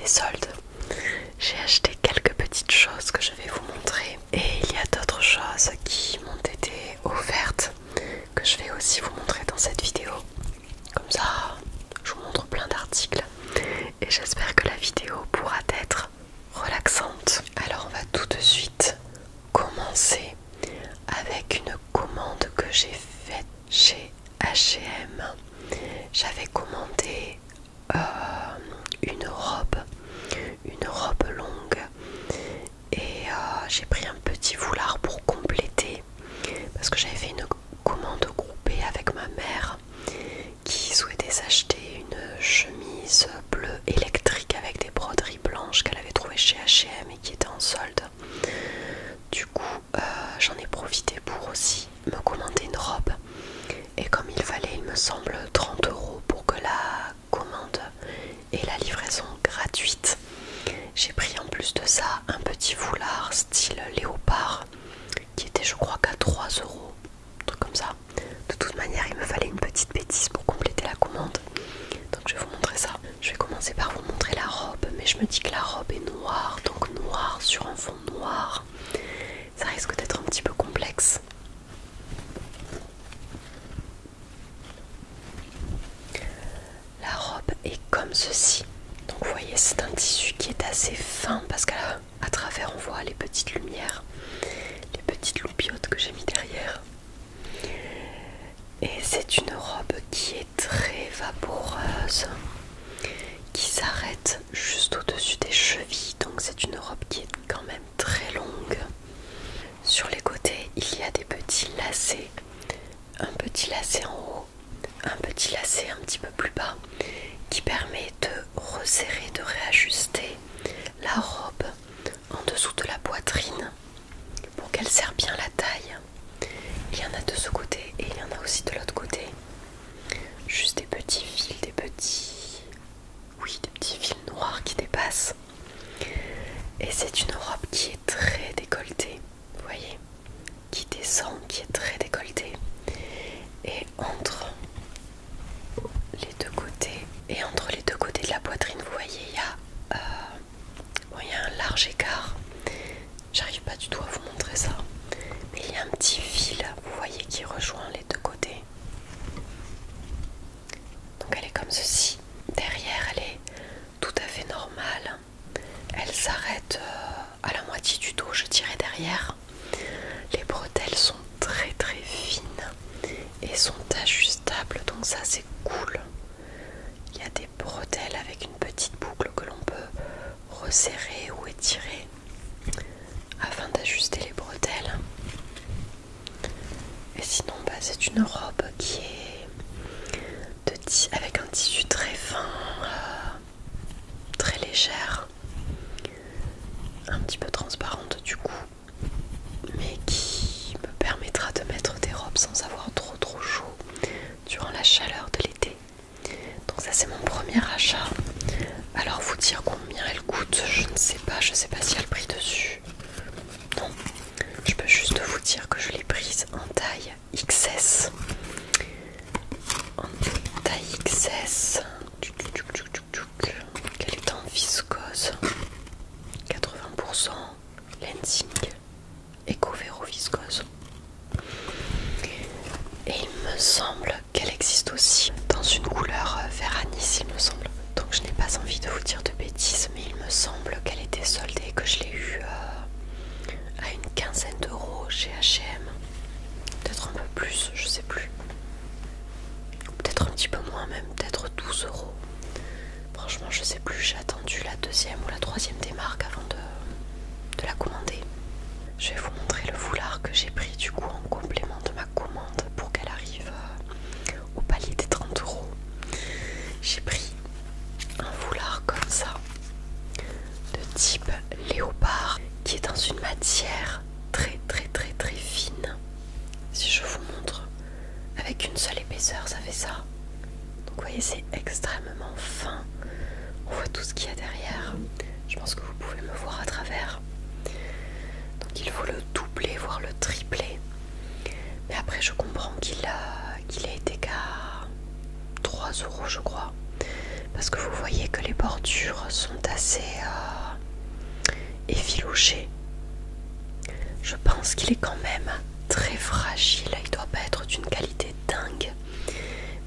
des soldes. J'ai acheté quelques petites choses que je vais vous montrer et il y a d'autres choses qui m'ont été offertes que je vais aussi vous montrer dans cette vidéo. Comme ça, je vous montre plein d'articles et j'espère que la vidéo pourra être relaxante. Alors on va tout de suite commencer avec une commande que j'ai faite chez H&M. J'avais commandé une robe longue et j'ai pris un petit foulard pour compléter parce que j'avais fait une commande groupée avec ma mère qui souhaitait s'acheter une chemise bleue électrique avec des broderies blanches qu'elle avait trouvée chez H&M et qui était en solde. Du coup j'en ai profité pour aussi me commander une robe et comme il fallait, il me semble, 30 € pour que la commande et la livraison gratuite, j'ai pris en plus de ça un petit foulard style léopard qui était je crois qu'à 3 €, un truc comme ça. De toute manière il me fallait une petite bêtise pour compléter la commande, donc je vais vous montrer ça. Je vais commencer par vous montrer la robe, mais je me dis que la robe est noire, donc noir sur un fond noir, ça risque d'être un petit peu complexe. La robe est comme ceci. Donc vous voyez, c'est un tissu qui est assez fin parce qu'à travers on voit les petites lumières, les petites loupiottes que j'ai mis derrière. Et c'est une robe qui est très vaporeuse, qui s'arrête juste au-dessus des chevilles. Donc c'est une robe qui est quand même très longue. Sur les côtés, il y a des petits lacets, un petit lacet en haut, un petit lacet un petit peu plus bas qui permet de resserrer, de réajuster la robe en dessous de la poitrine pour qu'elle serre bien la taille. Il y en a de ce côté et il y en a aussi de l'autre côté. Juste des petits fils, des petits fils noirs qui dépassent. Et c'est une robe qui est très décolletée, vous voyez, qui descend, qui est très décolletée. Et entre les deux côtés de la poitrine, vous voyez, il y a un large écart. J'arrive pas du tout à vous montrer ça, mais il y a un petit fil, vous voyez, qui rejoint les deux côtés. Donc elle est comme ceci. Derrière, elle est tout à fait normale. Elle s'arrête à la moitié du dos, je dirais, derrière. Les bretelles sont très très fines et sont ajustables, donc ça c'est cool. Il y a des bretelles avec une petite boucle que l'on peut resserrer ou étirer afin d'ajuster les bretelles. Et sinon c'est une robe qui est avec un tissu très fin, très légère, un petit peu transparente du coup, mais qui me permettra de mettre des robes sans avoir trop chaud durant la chaleur de l'été. Donc ça c'est mon premier achat. Alors vous dire combien elle coûte, je ne sais pas s'il y a le prix dessus. Non, je peux juste vous dire que je l'ai prise en taille XS. En taille XS, qu'elle est en viscose, 80% Lensing, Eco-Vero viscose. Et il me semble qu'elle existe aussi dans une couleur vert anis, il me semble. Donc je n'ai pas envie de vous dire de bêtises, mais il me semble qu'elle était soldée, que je l'ai eue à une quinzaine d'euros chez H&M. Peut-être un peu plus, je sais plus. Peut-être un petit peu moins même, peut-être 12 €. Franchement je sais plus, j'ai attendu la deuxième ou la troisième démarque avant de la commander. Je vais vous montrer le foulard que j'ai pris du coup en complément de ma commande pour qu'elle arrive au palier des 30 €. J'ai pris un foulard comme ça, de type léopard, qui est dans une matière très fine. Si je vous montre, avec une seule épaisseur ça fait ça. Donc vous voyez, c'est extrêmement fin. On voit tout ce qu'il y a derrière. Je pense que vous pouvez me voir à travers. Donc il faut le doubler, voire le tripler. Mais après je comprends qu'il a été qu'à 3 € je crois. Parce que vous voyez que les bordures sont assez effiloché. Je pense qu'il est quand même très fragile, il doit pas être d'une qualité dingue,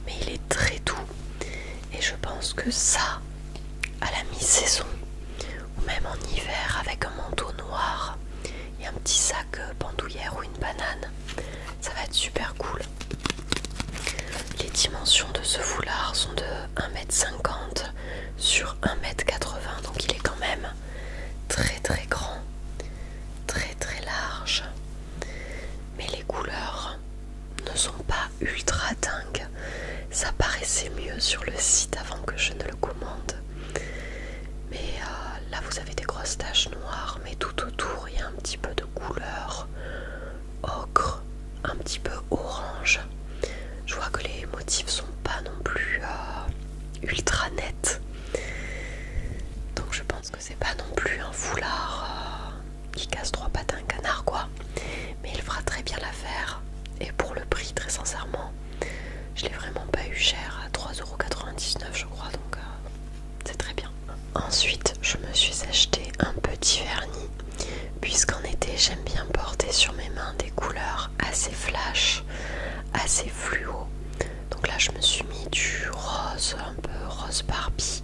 mais il est très doux. Et je pense que ça, à la mi-saison, ou même en hiver avec un manteau noir et un petit sac bandoulière ou une banane, ça va être super cool. Les dimensions de ce foulard sont de 1,50 m sur 1,80 m, donc il est quand même très très grand, très très large. Mais les couleurs ne sont pas ultra dingues. Ça paraissait mieux sur le site avant que je ne le commande. Mais là vous avez des grosses taches noires, mais tout autour il y a un petit peu de couleur ocre, un petit peu orange. Je vois que les motifs sont pas non plus ultra nets. Donc je pense que c'est pas non plus un foulard qui casse trois pattes à un canard quoi. Mais il fera très bien l'affaire. Et pour le prix, très sincèrement, je l'ai vraiment pas eu cher, à 3,99 € je crois, donc c'est très bien. Ensuite, je me suis acheté un petit vernis, puisqu'en été, j'aime bien porter sur mes mains des couleurs assez flash, assez fluo. Donc là, je me suis mis du rose, un peu rose Barbie.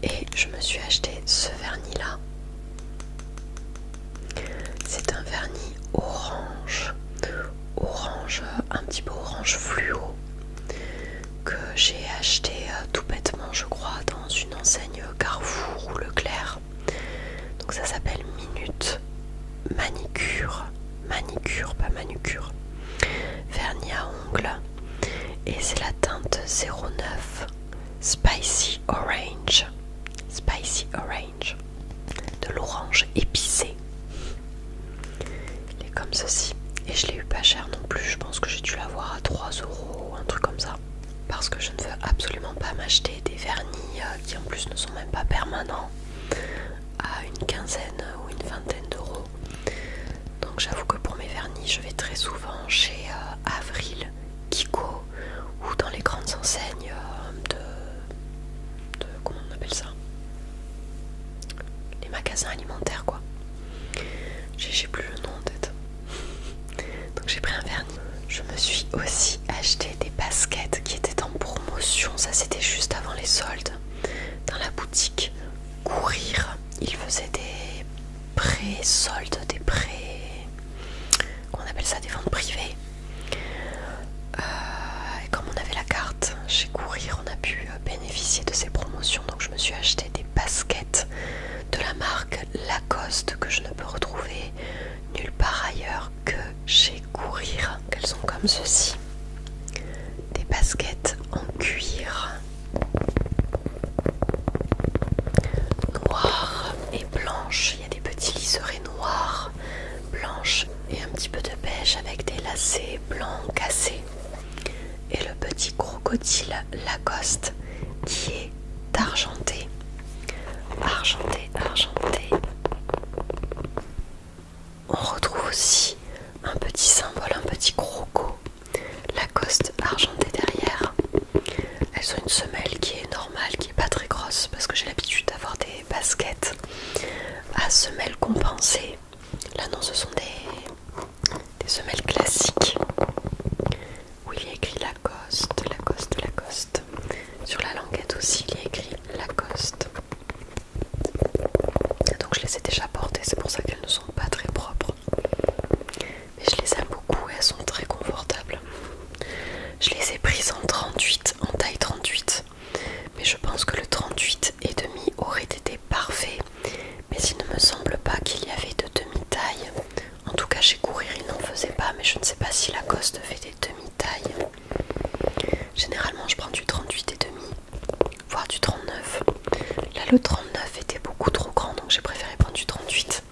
Et je me suis acheté ce vernis là. C'est un vernis orange, un petit peu orange fluo, que j'ai acheté tout bêtement je crois dans une enseigne Carrefour ou Leclerc. Donc ça s'appelle Minute Manicure, pas manucure, vernis à ongles, et c'est la teinte 09 Spicy Orange, de l'orange épicé. Il est comme ceci, et je l'ai eu pas cher non plus, je pense que j'ai dû l'avoir à 3 € ou un truc comme ça, parce que je ne veux absolument pas m'acheter des vernis qui en plus ne sont même pas permanents à une quinzaine ou une vingtaine d'euros. Donc j'avoue que pour mes vernis je vais très souvent chez Avril, Kiko, ou dans les grandes enseignes de comment on appelle ça, les magasins alimentaires quoi. J'ai plus le nom en tête. Donc j'ai pris un vernis. Je me suis aussi acheté des baskets qui étaient en promotion. Ça c'était juste avant les soldes. Dans la boutique Courir, ils faisaient des pré-soldes, des pré... on appelle ça des ventes privées. Et comme on avait la carte chez Courir, on a pu bénéficier de ces promotions. Donc je me suis acheté des baskets de la marque Lacoste que je ne peux retrouver nulle part ailleurs que chez Courir. Elles sont comme ceci, des baskets en cuir noir et blanche. Il y a des petits liserés noirs, blanches et un petit peu de beige avec des lacets blancs cassés, et le petit crocodile Lacoste qui est argenté. On retrouve aussi un petit symbole, un petit croco Lacoste argenté derrière. Elles ont une semelle qui est normale, qui est pas très grosse, parce que j'ai l'habitude d'avoir des baskets à semelle compensée. Là non, ce sont des semelles classiques où il y a écrit Lacoste. Sur la languette aussi il y a écrit Lacoste. Donc je les ai déjà portées, c'est pour ça qu'elles ne sont pas très propres. Mais je les aime beaucoup et elles sont très confortables. Je les ai prises en 38, en taille 38. Mais je pense que le 38,5 aurait été parfait. Mais il ne me semble pas qu'il y avait de demi-taille. En tout cas chez Courir ils n'en faisaient pas, mais je ne sais pas si Lacoste fait des demi-tailles. Généralement je prends du 38,5, voire du 39. Là le 39 était beaucoup trop grand, donc j'ai préféré prendre du 38.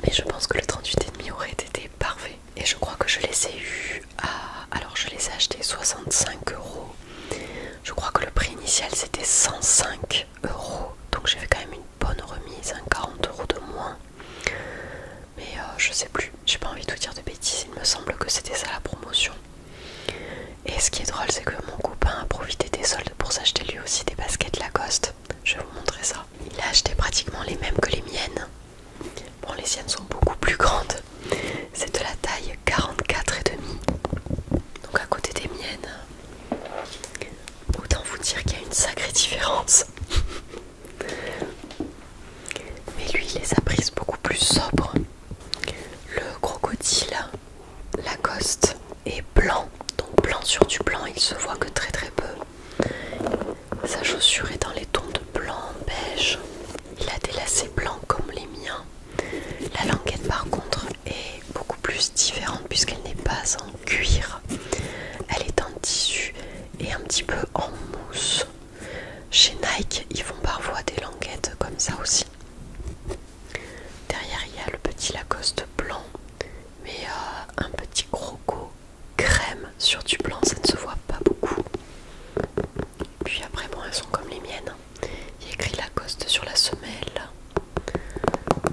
Mais je pense que le 38,5 aurait été parfait. Et je crois que je les ai eus à... alors je les ai achetés 65 €. Je crois que le prix initial c'était 105 €. Donc j'ai fait quand même une bonne remise, 40 € de moins. Mais je sais plus, j'ai pas envie de vous dire de bêtises, il me semble que c'était ça la promotion. Et ce qui est drôle, c'est que mon copain a profité des soldes pour s'acheter lui aussi des baskets Lacoste. Je sur du blanc, il se voit que très très peu. Sa chaussure est dans les tons de blanc, beige. Il a des lacets blancs comme les miens. La languette par contre est beaucoup plus différente puisqu'elle n'est pas en cuir. Elle est en tissu et un petit peu en mousse. Chez Nike, ils font parfois des languettes comme ça aussi. Derrière, il y a le petit Lacoste blanc, mais un petit croco crème sur du blanc, ça ne se voit pas beaucoup. Puis après, bon, elles sont comme les miennes. Il y a écrit Lacoste sur la semelle.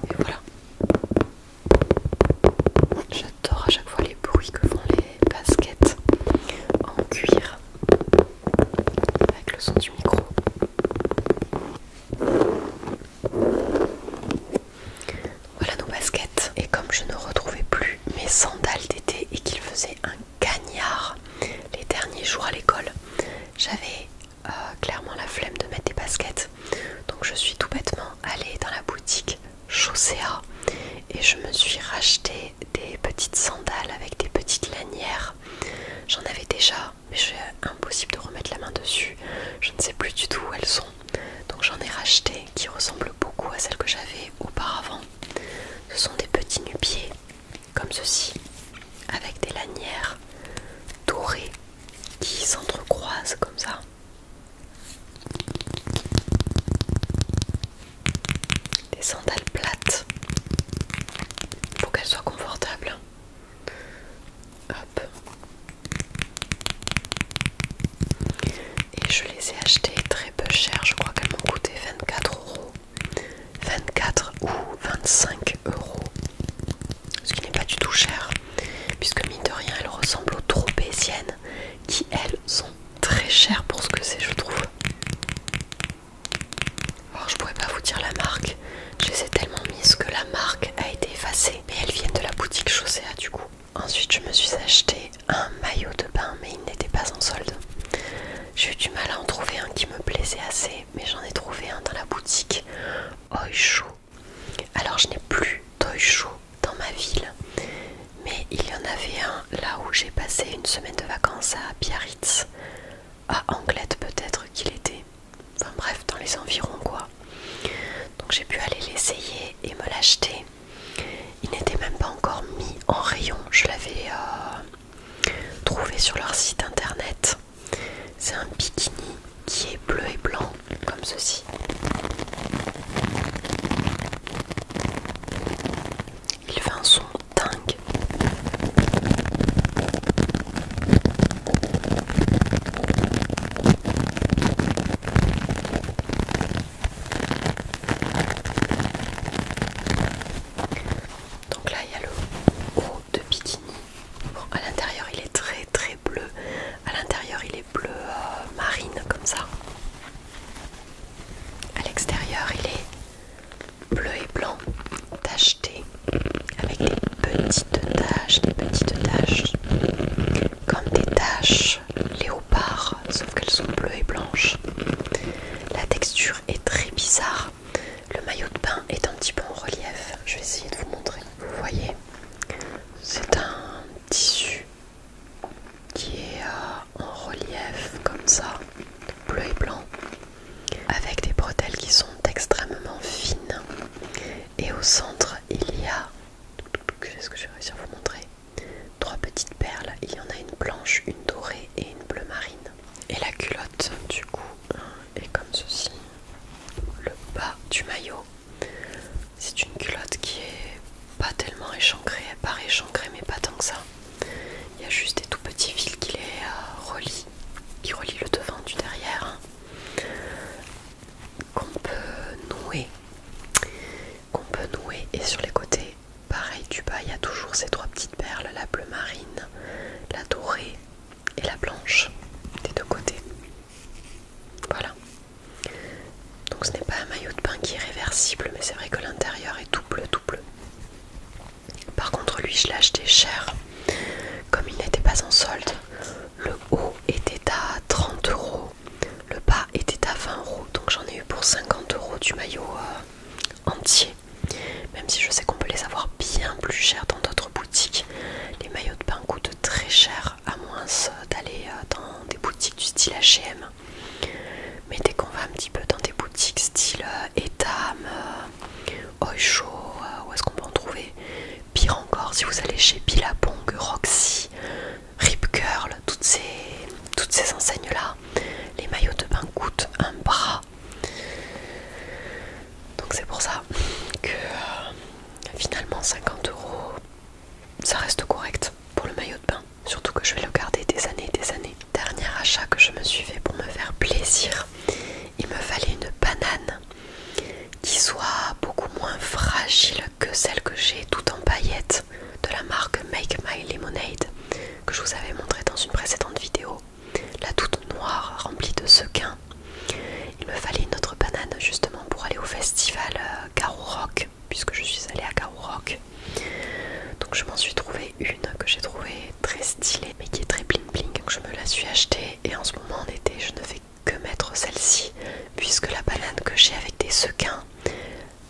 Et voilà. J'adore à chaque fois les bruits que font les baskets en cuir avec le son du micro. Voilà nos baskets. Et comme je ne retrouvais plus mes sandales d'été et qu'il faisait un cagnard les derniers jours à l'école, j'avais clairement la flemme de mettre des baskets. Donc je suis tout bêtement allée dans la boutique Chaussea et je me suis racheté des petites sandales avec des petites lanières. J'en avais déjà, mais c'est impossible de remettre la main dessus. Je ne sais plus du tout où elles sont. Donc j'en ai racheté qui ressemblent beaucoup à celles que j'avais auparavant. Ce sont des petits nu-pieds comme ceci, avec des lanières dorées qui s'entrecroisent comme ça. Des sandales plates. Faut qu'elles soient confortables. Hop. Et je les ai achetées très peu cher. Je crois qu'elles m'ont coûté 24 €. 24 ou 25 €. Ce qui n'est pas du tout cher. Puisque mine de rien, elles ressemblent aux tropéziennes. Qui elles sont très chères pour ce que c'est, je trouve. Alors je pourrais pas vous dire la marque. Je les ai tellement mises que la marque a été effacée. Mais elles viennent de la boutique Chaussea du coup. Ensuite je me suis acheté un maillot de bain, mais il n'était pas en solde. J'ai eu du mal à en trouver un qui me plaisait assez, mais j'en ai trouvé un dans la boutique Oysho. Alors je n'ai plus d'Oysho dans ma ville, mais il y en avait un là où j'ai passé une semaine de vacances à Biarritz, à Anglette peut-être qu'il était. Enfin bref, dans les environs quoi. Donc j'ai pu aller l'essayer et me l'acheter. Il n'était même pas encore mis en rayon. Je l'avais trouvé sur leur site internet. C'est un bikini qui est bleu et blanc comme ceci. Il fait un son dingue. Donc là il y a le haut de bikini. Bon, à l'intérieur il est très très bleu. À l'intérieur il est bleu marine comme ça. À l'extérieur il est bleu et blanc tacheté avec des petites taches comme des taches léopard, sauf qu'elles sont bleues et blanches. La texture est très bizarre. Le maillot de bain est un petit peu en relief. Je vais essayer de vous montrer. Vous voyez, c'est un tissu qui est en relief comme ça, bleu et blanc, avec des bretelles qui sont extrêmement fines. Et au centre, il y a, est-ce que je vais réussir à vous montrer, 3 petites perles. Il y en a une blanche, une dorée et une bleu marine. Et la culotte, du coup, est comme ceci. Le bas du maillot, c'est une culotte qui est pas tellement échancrée. Elle paraît échancrée, mais pas tant que ça. Il y a juste des tout petits fils qui les relient, qui relient le devant du derrière, qu'on peut nouer. Et sur les côtés, pareil, du bas, il y a toujours ces 3 petites perles, la bleue marine, la dorée et la blanche des 2 côtés. Voilà. Donc ce n'est pas un maillot de bain qui est réversible, mais c'est vrai que l'intérieur est tout bleu, tout bleu. Par contre lui je l'ai acheté cher. Comme il n'était pas en solde, le haut était à 30 €, le bas était à 20 €. Donc j'en ai eu pour 50 € du maillot entier. Même si je sais qu'on peut les avoir bien plus chers dans d'autres boutiques. Les maillots de bain coûtent très cher, à moins tendance d'aller dans des boutiques du style H&M. Mais dès qu'on va un petit peu dans des boutiques style Etam, Oysho, où est-ce qu'on peut en trouver? Pire encore, si vous allez chez Billabong, Roxy, Rip Curl, toutes ces enseignes-là, les maillots de bain coûtent un bras. Donc c'est pour ça que finalement 50 €, ça reste correct pour le maillot de bain. Surtout que je vais le garder des années et des années. Dernier achat que je me suis fait pour me faire plaisir, il me fallait une banane qui soit beaucoup moins fragile que celle que j'ai tout en paillettes de la marque Make My Lemonade, que je vous avais montré dans une précédente vidéo. La toute noire remplie de sequins. Il me fallait une autre banane justement pour aller au festival Garou Rock, puisque je suis allée à Garou Rock. Donc je m'en suis trouvé une que j'ai trouvée très stylée mais qui est très bling bling. Donc je me la suis achetée et en ce moment en été je ne fais que mettre celle-ci, puisque la banane que j'ai avec des sequins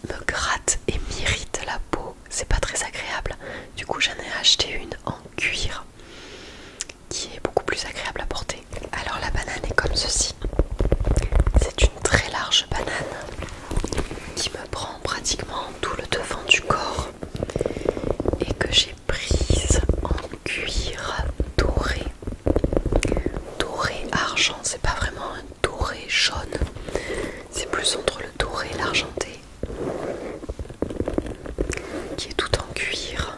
me gratte et m'irrite la peau. C'est pas très agréable. Du coup j'en ai acheté une en cuir qui est beaucoup plus agréable à porter. Alors la banane est comme ceci. C'est une très large banane qui me prend pratiquement tout le devant du corps et que j'ai prise en cuir doré. Doré argent, c'est pas vraiment un doré jaune, c'est plus entre le doré et l'argenté, qui est tout en cuir,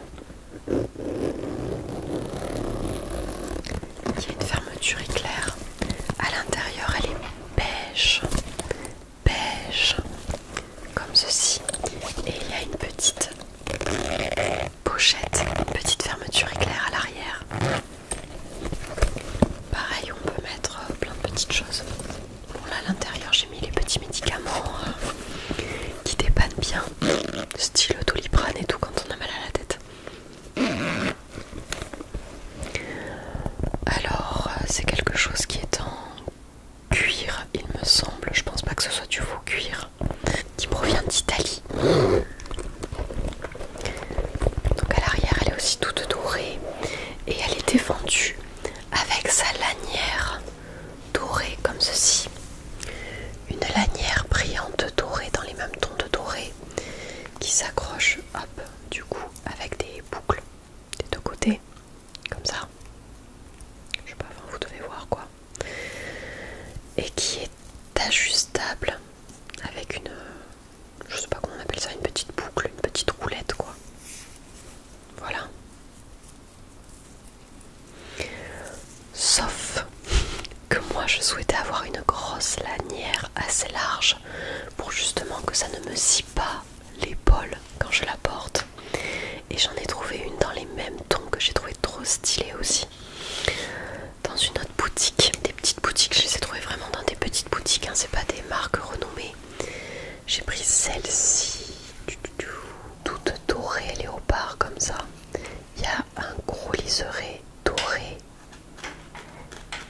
qui a une fermeture éclair. À l'intérieur elle est beige, comme ceci, et il y a une petite pochette, une petite fermeture éclair à l'arrière. Pareil, on peut mettre plein de petites choses. Bon là à l'intérieur j'ai mis les petits médicaments qui dépannent bien, style Doliprane et tout quand on a mal à la tête. Alors c'est quelque chose qui est en cuir il me semble, je pense pas que ce soit du faux cuir, qui provient d'Italie. Donc à l'arrière elle est aussi toute dorée et elle est défendue avec sa lanière dorée comme ceci. Une lanière brillante dorée dans les mêmes tons de doré qui s'accroche, hop, du coup avec des boucles des deux côtés, comme ça. Je sais pas, enfin, vous devez voir quoi. Et qui est ajustable avec une, je sais pas comment on appelle ça, une petite boucle, une petite roulette quoi. Voilà. Sauf que moi je souhaitais avoir une grosse lanière assez large pour justement que ça ne me scie pas l'épaule quand je la porte. Et j'en ai trouvé une dans les mêmes tons que j'ai trouvé trop stylée aussi. Dans une autre boutique, des petites boutiques, je les ai trouvées vraiment dans des petites boutiques, hein, c'est pas des marques renommées. J'ai pris celle-ci, toute dorée léopard comme ça. Il y a un gros liseré doré,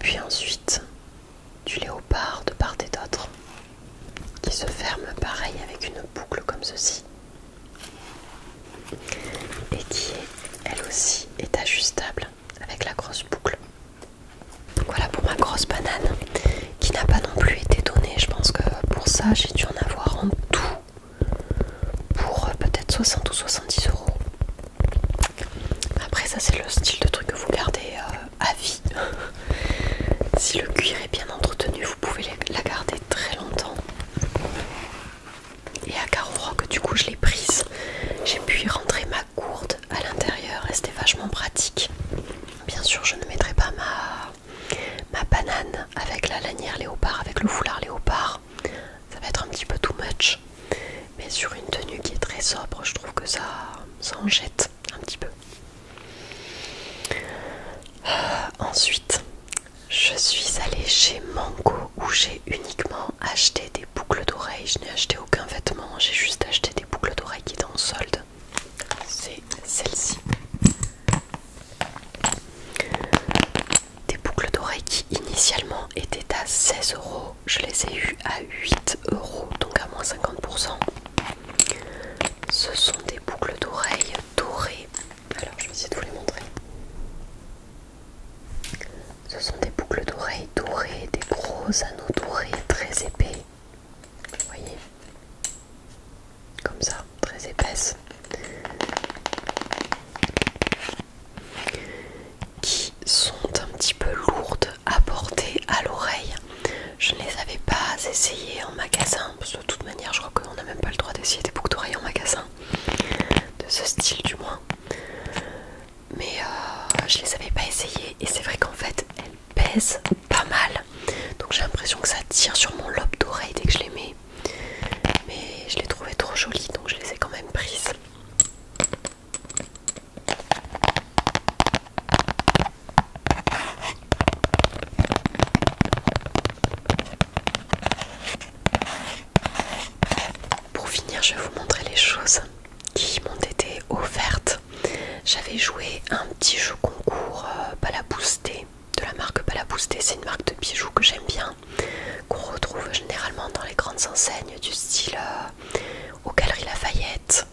puis ensuite du léopard de part et d'autre, qui se ferme pareil avec une boucle comme ceci, et qui est, elle aussi, est ajustable avec la grosse boucle. Donc voilà pour ma grosse banane, qui n'a pas non plus été donnée. Je pense que pour ça j'ai dû en avoir en tout pour peut-être 60 ou 70 €. Après ça c'est le style de truc que vous gardez à vie. Si le cuir est bien entretenu, vous pouvez la garder très longtemps. Et à Garou Rock, du coup je l'ai prise, j'ai pu y rentrer ma gourde à l'intérieur et c'était vachement pratique. Bien sûr je ne mettrai pas ma banane avec la lanière léopard, avec le foulard léopard, ça va être un petit peu too much. Mais sur une tenue qui est très sobre, je trouve que ça en jette un petit peu. Ensuite, je suis allée chez Mango où j'ai uniquement acheté des boucles d'oreilles. Je n'ai acheté aucun vêtement, j'ai juste acheté des boucles d'oreilles qui étaient en solde. C'est celle-ci. Des boucles d'oreilles qui initialement étaient à 16 €. Je les ai eues à 8 €, donc à moins 50%. Ce sont des boucles d'oreilles dorées. Alors je vais essayer de vous les montrer. en magasin, parce que de toute manière je crois qu'on n'a même pas le droit d'essayer des boucles d'oreilles en magasin, de ce style du moins. Mais je les avais pas essayées et c'est vrai qu'en fait elles pèsent pas mal. Donc j'ai l'impression que ça tire sur mon lobe d'oreille dès que je les mets. Mais je les trouvais trop jolies donc je les ai quand même prises. Pour finir, je vais vous montrer les choses qui m'ont été offertes. J'avais joué à un petit jeu concours Balaboosté, de la marque Balaboosté. C'est une marque de bijoux que j'aime bien, qu'on retrouve généralement dans les grandes enseignes du style aux Galeries Lafayette,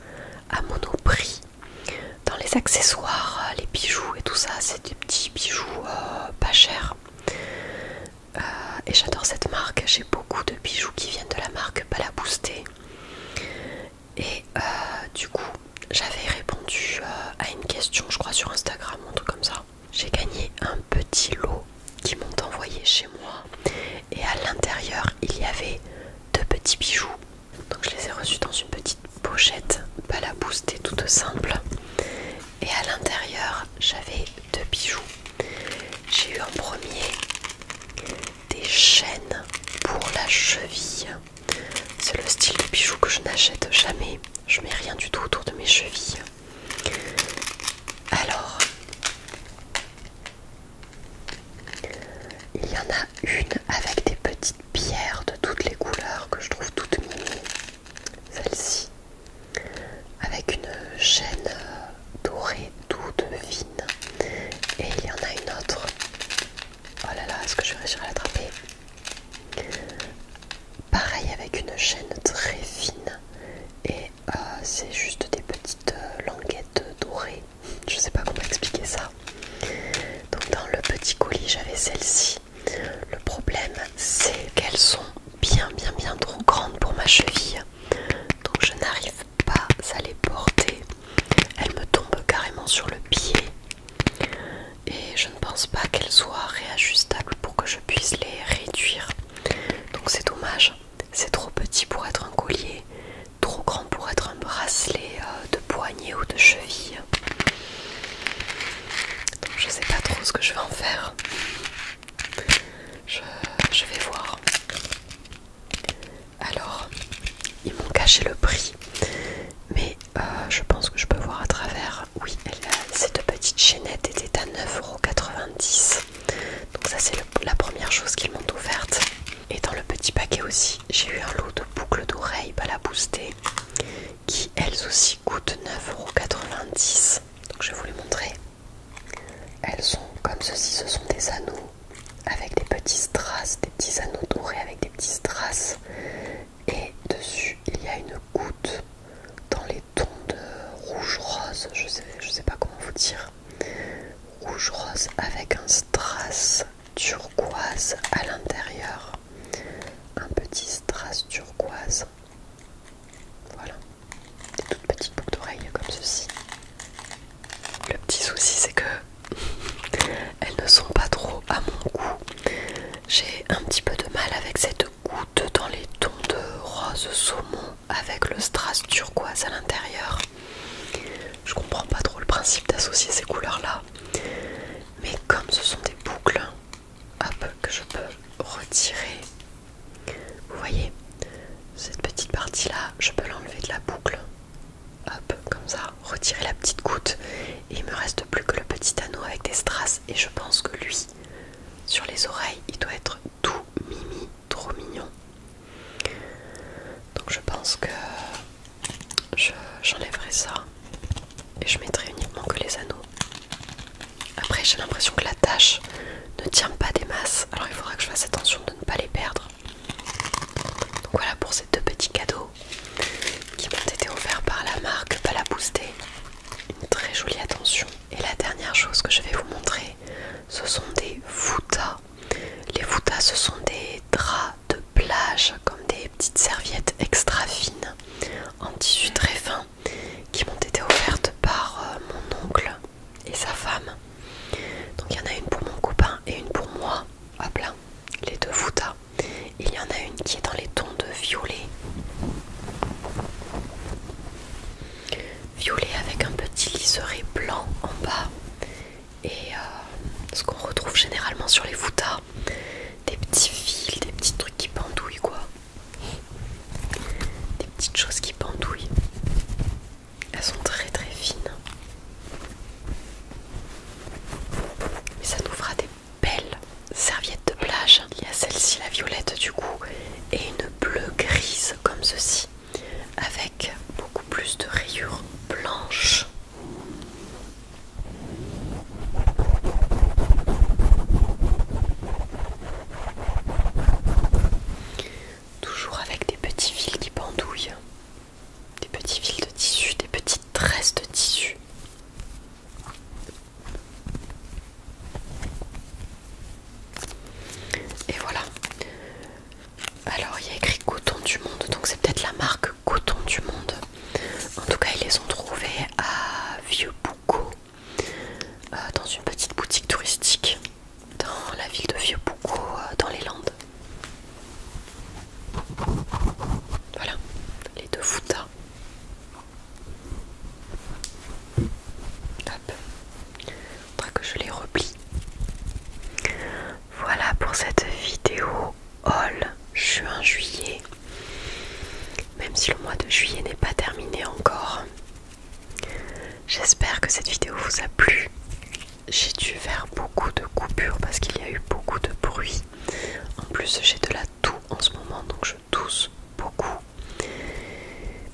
à Monoprix. Dans les accessoires, les bijoux et tout ça, c'est des petits bijoux pas chers. Et j'adore cette marque. J'ai beaucoup de bijoux qui viennent de la marque Balaboosté. Et du coup, j'avais répondu à une question, je crois sur Instagram, un truc comme ça. J'ai gagné un petit lot qui m'ont envoyé chez moi. Et à l'intérieur, il y avait 2 petits bijoux. Donc je les ai reçus dans une petite pochette Balaboosté toute simple. Et à l'intérieur, j'avais 2 bijoux. J'ai eu en premier des chaînes pour la cheville. C'est le style de bijoux que je n'achète jamais. Je mets rien du tout autour de mes chevilles. Alors, il y en a une avec des petites pierres de toutes les couleurs que je trouve toutes mimi. Celle-ci, avec une chaîne dorée toute fine. Et il y en a une autre. Oh là là, est-ce que je vais réussir à l'attraper? Pareil, avec une chaîne très fine. Et c'est juste des petites languettes dorées. Je sais pas comment expliquer ça. Donc dans le petit colis j'avais celle-ci. Le problème c'est qu'elles sont bien trop grandes pour ma cheville. Donc je n'arrive pas à les porter. Elles me tombent carrément sur le pied. Et je ne pense pas qu'elles soient réajustables pour que je puisse les réduire. Donc c'est dommage. C'est trop petit pour être un collier, trop grand pour être un bracelet de poignet ou de cheville. Donc je sais pas trop ce que je vais en faire. Je vais voir. Alors, ils m'ont caché le prix, mais je pense que je peux voir à travers. Oui, ces 2 petites chaînettes étaient à 9,90 €. Donc ça c'est la première chose qu'ils m'ont offerte. Et dans le petit paquet aussi, j'ai eu un lot de boucles d'oreilles Balaboosté qui elles aussi coûtent 9,90 €. Donc je vais vous les montrer. Elles sont comme ceci, ce sont des anneaux avec des petits strass, des petits anneaux dorés avec des petits strass. Et dessus il y a une goutte dans les tons de rouge-rose, je sais pas comment vous dire. Rouge-rose avec un strass turquoise à l'intérieur. Un petit strass turquoise. Voilà. Des toutes petites boucles d'oreilles comme ceci. Le petit souci c'est que elles ne sont pas trop à mon goût. J'ai un petit peu de mal avec cette goutte dans les tons de rose saumon avec le strass turquoise à l'intérieur. Je comprends pas trop le principe d'associer ces couleurs là. Mais comme ce sont des boucles, hop, que je peux retirer. Vous voyez, cette petite partie là, je peux l'enlever de la boucle. Hop, comme ça, retirer la petite goutte. Et il me reste plus que le petit anneau avec des strass. Et je pense que lui, sur les oreilles, il doit être tout mimi, trop mignon. Donc je pense que j'enlèverai ça. Et je mettrai uniquement que les anneaux. Après j'ai l'impression que la tâche ne tient pas des masses. Alors il faudra que je fasse attention de ne pas les perdre. Donc voilà pour ces 2 petits cadeaux qui m'ont été offerts par la marque Balaboosté. Une très jolie attention. Et la dernière chose que je vais vous montrer, ce sont des foutas. Les foutas ce sont des draps de plage comme des petites serviettes extra fines en tissu très fin qui m'ont été offertes par mon oncle et sa femme. Donc il y en a une pour mon copain et une pour moi. Hop là, les 2 foutas. Il y en a une qui est dans les tons de petites choses qui pendouillent. Elles sont très très fines. Mais ça nous fera des belles serviettes de plage. Il y a celle-ci, la violette du coup, et une bleue grise comme ceci, avec beaucoup plus de rayures blanches. Toujours avec des petits fils qui pendouillent, des petits fils de tissu, des petites tresses de tissu. Et voilà. Alors il y a écrit Coton du Monde, donc c'est peut-être la marque Coton du Monde. En tout cas ils les ont trouvés à Vieux-Boucau, dans une petite boutique touristique dans la ville de Vieux-Boucau, dans les Landes. Voilà, les deux foutas. Hop, faudra que je les replie. Voilà pour cette vidéo haul juin-juillet. Même si le mois de juillet n'est pas terminé encore. J'espère que cette vidéo vous a plu. J'ai dû faire beaucoup de coupures parce qu'il y a eu beaucoup de bruit. En plus j'ai de la toux en ce moment, donc je tousse beaucoup.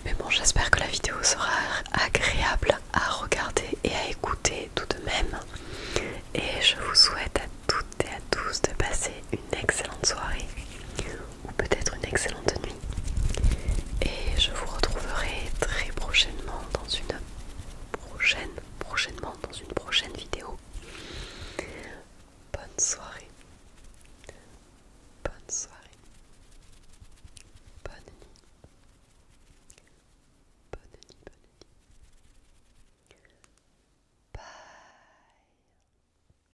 Mais bon, j'espère que la vidéo sera agréable à regarder et à écouter tout de même. Et je vous souhaite à toutes et à tous de passer